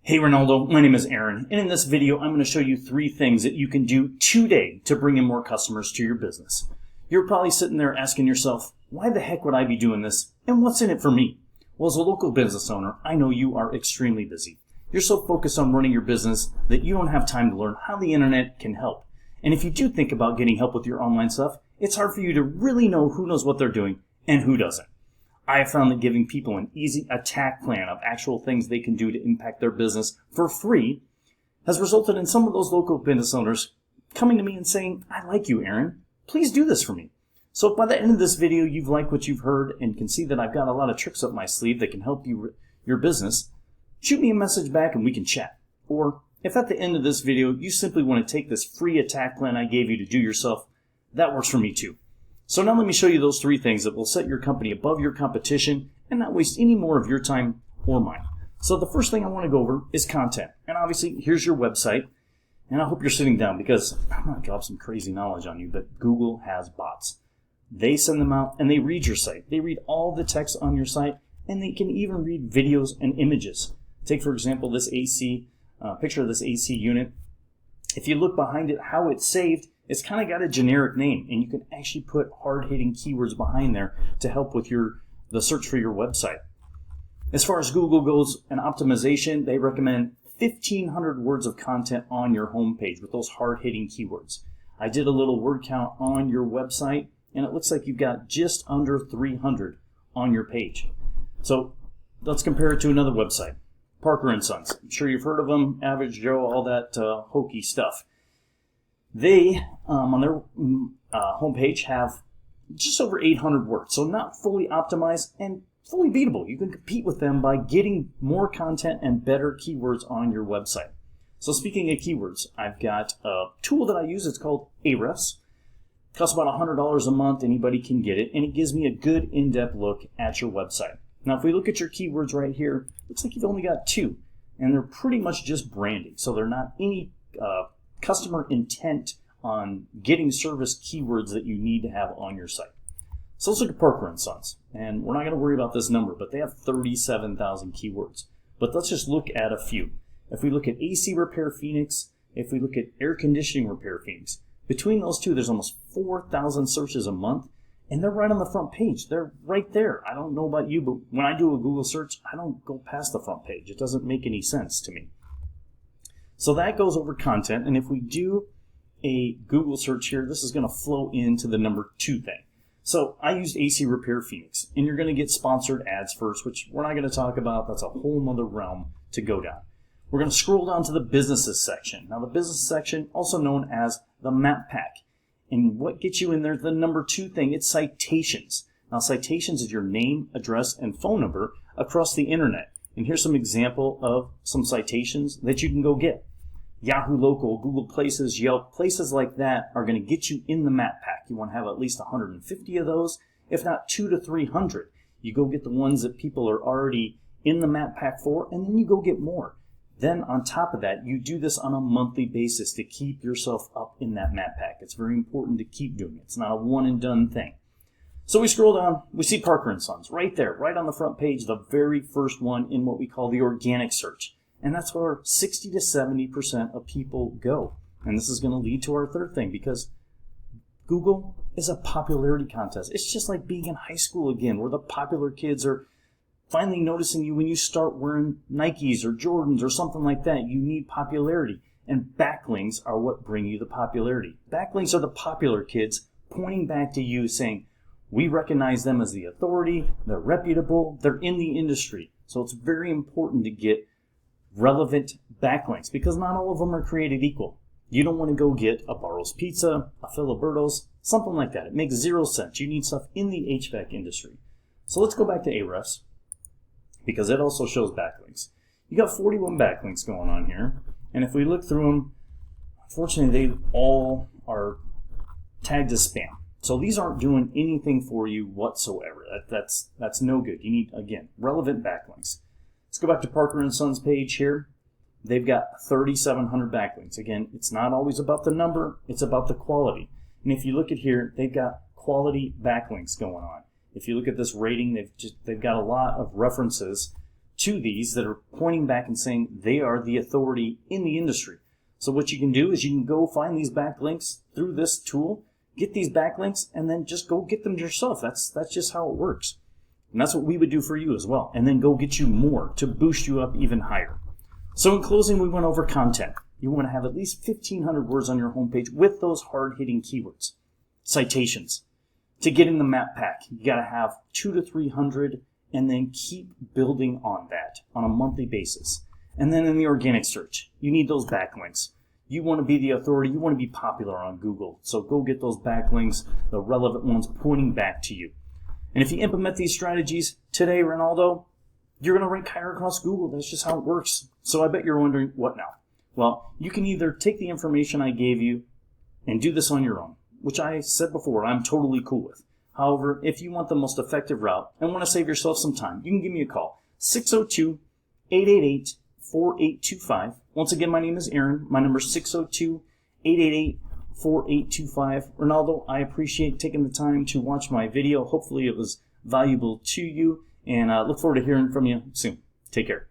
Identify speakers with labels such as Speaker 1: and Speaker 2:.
Speaker 1: Hey Reynaldo, my name is Aaron, and in this video I'm going to show you 3 things that you can do today to bring in more customers to your business. You're probably sitting there asking yourself, why the heck would I be doing this, and what's in it for me? Well, as a local business owner, I know you are extremely busy. You're so focused on running your business that you don't have time to learn how the internet can help. And if you do think about getting help with your online stuff, it's hard for you to really know who knows what they're doing and who doesn't. I have found that giving people an easy attack plan of actual things they can do to impact their business for free has resulted in some of those local business owners coming to me and saying, I like you, Aaron. Please do this for me. So if by the end of this video you've liked what you've heard and can see that I've got a lot of tricks up my sleeve that can help you your business, shoot me a message back and we can chat. Or if at the end of this video you simply want to take this free attack plan I gave you to do yourself, that works for me too. So now let me show you those 3 things that will set your company above your competition and not waste any more of your time or mine. So the first thing I want to go over is content. And obviously, here's your website. And I hope you're sitting down because I'm going to drop some crazy knowledge on you, but Google has bots. They send them out and they read your site. They read all the text on your site and they can even read videos and images. Take, for example, this AC, picture of this AC unit. If you look behind it, how it's saved, it's kind of got a generic name, and you can actually put hard-hitting keywords behind there to help with the search for your website. As far as Google goes and optimization, they recommend 1,500 words of content on your homepage with those hard-hitting keywords. I did a little word count on your website, and it looks like you've got just under 300 on your page. So let's compare it to another website, Parker & Sons. I'm sure you've heard of them, Average Joe, all that hokey stuff. They, on their homepage, have just over 800 words, so not fully optimized and fully beatable. You can compete with them by getting more content and better keywords on your website. So speaking of keywords, I've got a tool that I use. It's called Ahrefs. It costs about $100 a month. Anybody can get it, and it gives me a good in-depth look at your website. Now, if we look at your keywords right here, it looks like you've only got 2, and they're pretty much just branding, so they're not any customer intent on getting service keywords that you need to have on your site. So let's look at Parker & Sons. And we're not going to worry about this number, but they have 37,000 keywords. But let's just look at a few. If we look at AC Repair Phoenix, if we look at Air Conditioning Repair Phoenix, between those 2, there's almost 4,000 searches a month, and they're right on the front page. They're right there. I don't know about you, but when I do a Google search, I don't go past the front page. It doesn't make any sense to me. So that goes over content, and if we do a Google search here, this is going to flow into the number 2 thing. So I used AC Repair Phoenix, and you're going to get sponsored ads first, which we're not going to talk about. That's a whole other realm to go down. We're going to scroll down to the businesses section. Now the business section, also known as the map pack. And what gets you in there, the number 2 thing, it's citations. Now citations is your name, address, and phone number across the internet. And here's some example of some citations that you can go get. Yahoo Local, Google Places, Yelp, places like that are going to get you in the map pack. You want to have at least 150 of those, if not 200 to 300. You go get the ones that people are already in the map pack for, and then you go get more. Then on top of that, you do this on a monthly basis to keep yourself up in that map pack. It's very important to keep doing it. It's not a one and done thing. So we scroll down, we see Parker & Sons right there, right on the front page, the very first one in what we call the organic search. And that's where 60 to 70% of people go. And this is going to lead to our third thing, because Google is a popularity contest. It's just like being in high school again, where the popular kids are finally noticing you when you start wearing Nikes or Jordans or something like that. You need popularity. And backlinks are what bring you the popularity. Backlinks are the popular kids pointing back to you saying, we recognize them as the authority, they're reputable, they're in the industry. So it's very important to get relevant backlinks, because not all of them are created equal. You don't want to go get a Barro's Pizza, a Filiberto's, something like that. It makes 0 sense. You need stuff in the HVAC industry. So let's go back to Ahrefs, because it also shows backlinks. You got 41 backlinks going on here, and if we look through them, unfortunately they all are tagged as spam. So these aren't doing anything for you whatsoever. That's no good. You need, again, relevant backlinks. Let's go back to Parker & Sons page here. They've got 3,700 backlinks. Again, it's not always about the number, it's about the quality. And if you look at here, they've got quality backlinks going on. If you look at this rating, they've got a lot of references to these that are pointing back and saying they are the authority in the industry. So what you can do is you can go find these backlinks through this tool, get these backlinks, and then just go get them yourself. That's just how it works. And that's what we would do for you as well. And then go get you more to boost you up even higher. So in closing, we went over content. You want to have at least 1,500 words on your homepage with those hard-hitting keywords. Citations. To get in the map pack, you got to have 200 to 300, and then keep building on that on a monthly basis. And then in the organic search, you need those backlinks. You want to be the authority. You want to be popular on Google. So go get those backlinks, the relevant ones pointing back to you. And if you implement these strategies today, Reynaldo, you're going to rank higher across Google. That's just how it works. So I bet you're wondering, what now? Well, you can either take the information I gave you and do this on your own, which I said before, I'm totally cool with. However, if you want the most effective route and want to save yourself some time, you can give me a call, 602-888-4825. Once again, my name is Aaron. My number is 602-888-4825. Reynaldo, I appreciate taking the time to watch my video. Hopefully it was valuable to you, and I look forward to hearing from you soon. Take care.